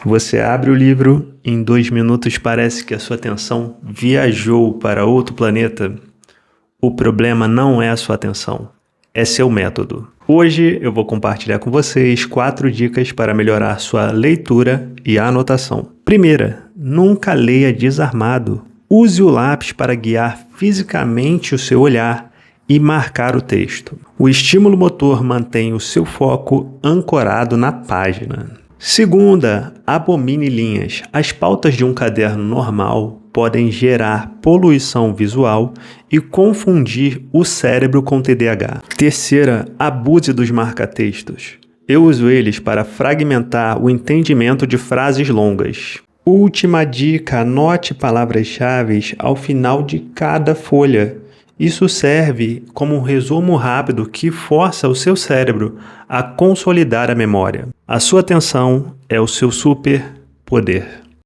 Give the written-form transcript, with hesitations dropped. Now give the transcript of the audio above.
Você abre o livro, em 2 minutos parece que a sua atenção viajou para outro planeta. O problema não é a sua atenção, é seu método. Hoje eu vou compartilhar com vocês 4 dicas para melhorar sua leitura e anotação. Primeira, nunca leia desarmado. Use o lápis para guiar fisicamente o seu olhar e marcar o texto. O estímulo motor mantém o seu foco ancorado na página. Segunda, abomine linhas. As pautas de um caderno normal podem gerar poluição visual e confundir o cérebro com TDAH. Terceira, abuse dos marca-textos. Eu uso eles para fragmentar o entendimento de frases longas. Última dica, anote palavras-chave ao final de cada folha. Isso serve como um resumo rápido que força o seu cérebro a consolidar a memória. A sua atenção é o seu superpoder.